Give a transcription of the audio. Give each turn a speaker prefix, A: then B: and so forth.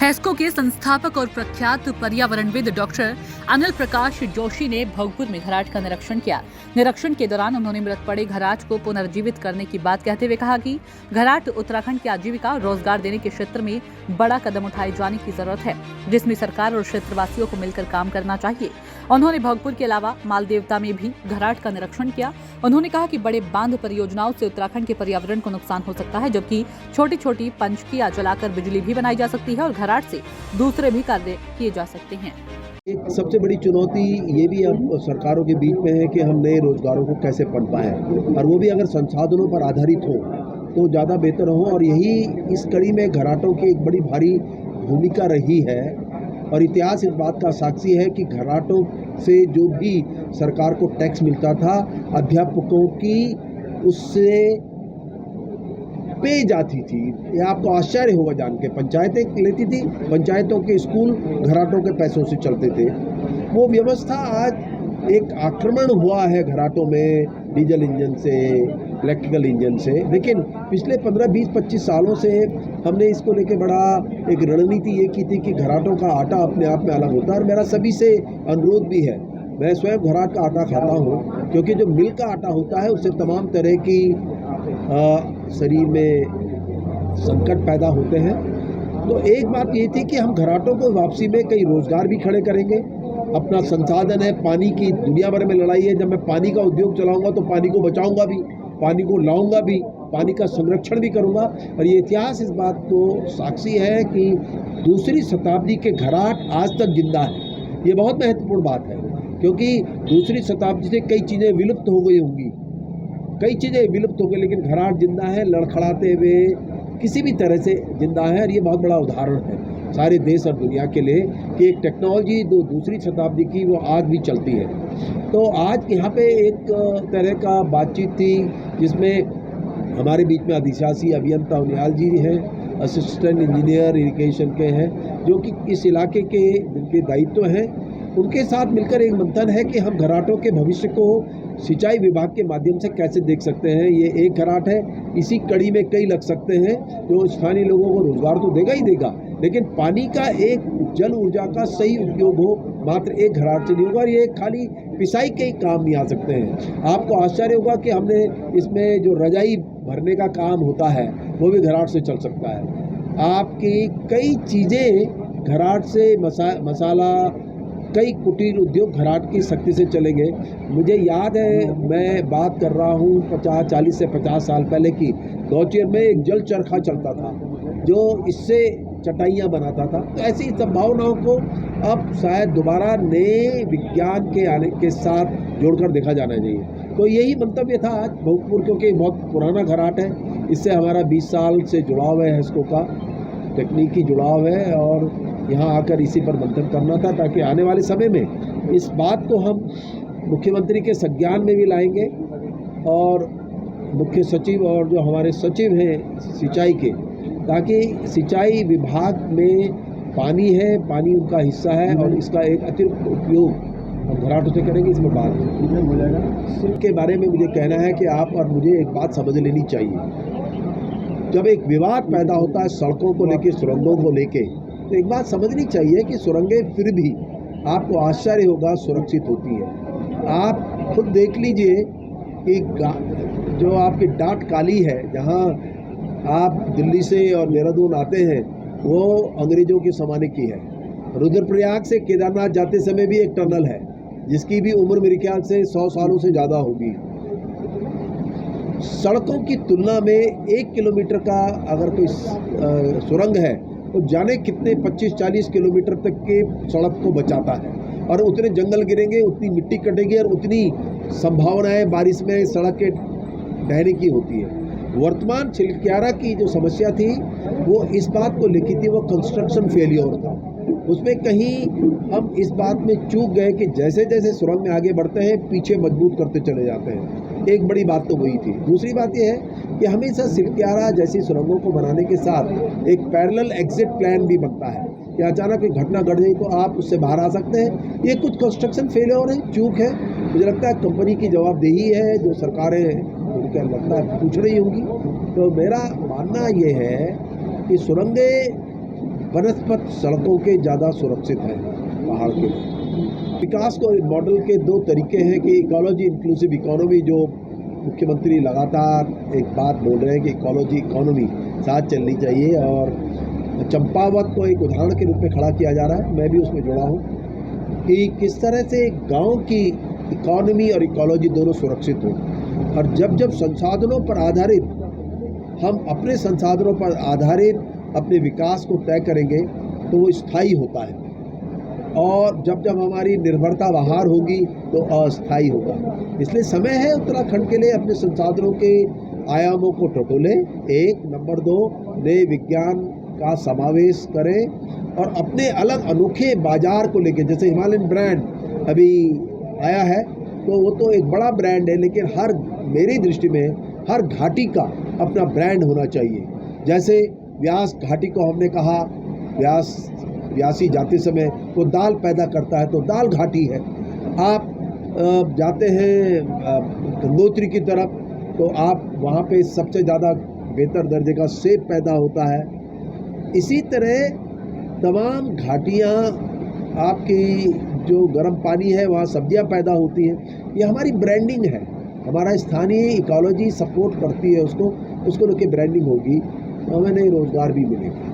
A: हैस्को के संस्थापक और प्रख्यात पर्यावरणविद डॉक्टर अनिल प्रकाश जोशी ने भोगपुर में घराट का निरीक्षण किया। निरीक्षण के दौरान उन्होंने मृत पड़े घराट को पुनर्जीवित करने की बात कहते हुए कहा कि घराट उत्तराखंड की आजीविका और रोजगार देने के क्षेत्र में बड़ा कदम उठाए जाने की जरूरत है, जिसमें सरकार और क्षेत्रवासियों को मिलकर काम करना चाहिए। उन्होंने भोगपुर के अलावा मालदेवता में भी घराट का निरीक्षण किया। उन्होंने कहा कि बड़े बांध परियोजनाओं से उत्तराखंड के पर्यावरण को नुकसान हो सकता है, जबकि छोटी छोटी पंचकिया जलाकर बिजली भी बनाई जा सकती है और घराट से दूसरे भी कार्य किए जा सकते हैं।
B: एक सबसे बड़ी चुनौती ये भी अब सरकारों के बीच में है कि हम नए रोजगारों को कैसे पनपाएं, और वो भी अगर संसाधनों पर आधारित हो तो ज़्यादा बेहतर हो। और यही इस कड़ी में घराटों की एक बड़ी भारी भूमिका रही है, और इतिहास इस बात का साक्षी है कि घराटों से जो भी सरकार को टैक्स मिलता था, अध्यापकों की उससे पे जाती थी। ये आपको आश्चर्य होगा जान के, पंचायतें लेती थी, पंचायतों के स्कूल घराटों के पैसों से चलते थे। वो व्यवस्था आज एक आक्रमण हुआ है घराटों में डीजल इंजन से, इलेक्ट्रिकल इंजन से। लेकिन पिछले 15, 20, 25 सालों से हमने इसको लेके बड़ा एक रणनीति ये की थी कि घराटों का आटा अपने आप में अलग होता है। और मेरा सभी से अनुरोध भी है, मैं स्वयं घराट का आटा खाता हूँ, क्योंकि जो मिल का आटा होता है उससे तमाम तरह की शरीर में संकट पैदा होते हैं। तो एक बात ये थी कि हम घराटों को वापसी में कई रोजगार भी खड़े करेंगे। अपना संसाधन है, पानी की दुनिया भर में लड़ाई है। जब मैं पानी का उद्योग चलाऊंगा तो पानी को बचाऊंगा भी, पानी को लाऊंगा भी, पानी का संरक्षण भी करूंगा। और ये इतिहास इस बात को साक्षी है कि दूसरी शताब्दी के घराट आज तक जिंदा है। ये बहुत महत्वपूर्ण बात है, क्योंकि दूसरी शताब्दी से कई चीज़ें विलुप्त हो गई होंगी, कई चीज़ें विलुप्त हो गई, लेकिन घराट जिंदा है, लड़खड़ाते हुए किसी भी तरह से जिंदा है। और ये बहुत बड़ा उदाहरण है सारे देश और दुनिया के लिए कि एक टेक्नोलॉजी दूसरी शताब्दी की वो आज भी चलती है। तो आज यहाँ पे एक तरह का बातचीत थी जिसमें हमारे बीच में अधिशासी अभियंता उनियाल जी हैं, असिस्टेंट इंजीनियर इरिगेशन के हैं, जो कि इस इलाके के जिनके दायित्व हैं, उनके साथ मिलकर एक मंथन है कि हम घराटों के भविष्य को सिंचाई विभाग के माध्यम से कैसे देख सकते हैं। ये एक घराट है, इसी कड़ी में कई लग सकते हैं जो स्थानीय लोगों को रोजगार तो देगा ही देगा, लेकिन पानी का एक जल ऊर्जा का सही उपयोग हो मात्र एक घराट से नहीं होगा। और ये खाली पिसाई के ही काम नहीं आ सकते हैं। आपको आश्चर्य होगा कि हमने इसमें जो रजाई भरने का काम होता है वो भी घराट से चल सकता है। आपकी कई चीज़ें घराट से मसाला, कई कुटीर उद्योग घराट की शक्ति से चलेंगे। मुझे याद है, मैं बात कर रहा हूँ 40 से 50 साल पहले की, गौचर में एक जल चरखा चलता था जो इससे चटाइयाँ बनाता था। तो ऐसी संभावनाओं को अब शायद दोबारा नए विज्ञान के आने के साथ जोड़कर देखा जाना चाहिए। तो यही मंतव्य था आज भोगपुर, क्योंकि बहुत पुराना घराट है, इससे हमारा 20 साल से जुड़ाव है, हैस्को का तकनीकी जुड़ाव है, और यहाँ आकर इसी पर मंथन करना था ताकि आने वाले समय में इस बात को हम मुख्यमंत्री के संज्ञान में भी लाएंगे, और मुख्य सचिव और जो हमारे सचिव हैं सिंचाई के, ताकि सिंचाई विभाग में पानी है, पानी उनका हिस्सा है, और इसका एक अतिरिक्त उपयोग हम घराटों से करेंगे। इसमें बात हो जाएगा। इसके बारे में मुझे कहना है कि आप और मुझे एक बात समझ लेनी चाहिए। जब एक विवाद पैदा होता है सड़कों को लेके, सुरंगों को लेके, तो एक बात समझनी चाहिए कि सुरंगें फिर भी आपको आश्चर्य होगा सुरक्षित होती है। आप खुद देख लीजिए कि जो आपकी डाट काली है, जहाँ आप दिल्ली से और देहरादून आते हैं, वो अंग्रेजों के ज़माने की है। रुद्रप्रयाग से केदारनाथ जाते समय भी एक टनल है जिसकी भी उम्र मेरे ख्याल से 100 सालों से ज़्यादा होगी। सड़कों की तुलना में 1 किलोमीटर का अगर कोई सुरंग है तो जाने कितने 25-40 किलोमीटर तक के सड़क को बचाता है। और उतने जंगल गिरेंगे, उतनी मिट्टी कटेगी, और उतनी संभावनाएं बारिश में सड़क के बहने की होती है। वर्तमान छिलक्यारा की जो समस्या थी वो इस बात को लिखी थी, वो कंस्ट्रक्शन फेलियर था। उसमें कहीं हम इस बात में चूक गए कि जैसे जैसे सुरंग में आगे बढ़ते हैं पीछे मजबूत करते चले जाते हैं। एक बड़ी बात तो वही थी। दूसरी बात यह है कि हमेशा छिलक्यारा जैसी सुरंगों को बनाने के साथ एक पैरेलल एग्जिट प्लान भी बनता है कि अचानक कोई घटना घट गई तो आप उससे बाहर आ सकते हैं। ये कुछ कंस्ट्रक्शन फेलियर है, चूक है। मुझे लगता है कंपनी की जवाबदेही है जो सरकारें मुझे लगता है पूछ रही होंगी। तो मेरा मानना ये है कि सुरंगें बनस्पत सड़कों के ज़्यादा सुरक्षित हैं पहाड़ के लिए। विकास को मॉडल के दो तरीके हैं कि इकोलॉजी इंक्लूसिव इकोनॉमी, जो मुख्यमंत्री लगातार एक बात बोल रहे हैं कि इकोलॉजी इकोनॉमी साथ चलनी चाहिए, और चंपावत को एक उदाहरण के रूप में खड़ा किया जा रहा है, मैं भी उसमें जुड़ा हूँ, कि किस तरह से गांव की इकोनॉमी और इकोलॉजी दोनों सुरक्षित हो। और जब जब संसाधनों पर आधारित, हम अपने संसाधनों पर आधारित अपने विकास को तय करेंगे तो वो स्थायी होता है, और जब जब हमारी निर्भरता बाहर होगी तो अस्थायी होगा। इसलिए समय है उत्तराखंड के लिए अपने संसाधनों के आयामों को टटोलें, एक। नंबर 2, नए विज्ञान का समावेश करें और अपने अलग अनोखे बाजार को लेकर, जैसे हिमालयन ब्रांड अभी आया है, तो वो तो एक बड़ा ब्रांड है, लेकिन मेरी दृष्टि में हर घाटी का अपना ब्रांड होना चाहिए। जैसे व्यास घाटी को हमने कहा, व्यासी जाते समय वो दाल पैदा करता है तो दाल घाटी है। आप जाते हैं गंगोत्री की तरफ तो आप वहाँ पे सबसे ज़्यादा बेहतर दर्जे का सेब पैदा होता है। इसी तरह तमाम घाटियाँ, आपकी जो गर्म पानी है वहाँ सब्जियाँ पैदा होती हैं। ये हमारी ब्रांडिंग है, हमारा स्थानीय इकोलॉजी सपोर्ट करती है उसको लेके ब्रांडिंग होगी तो हमें नए रोज़गार भी मिलेगा।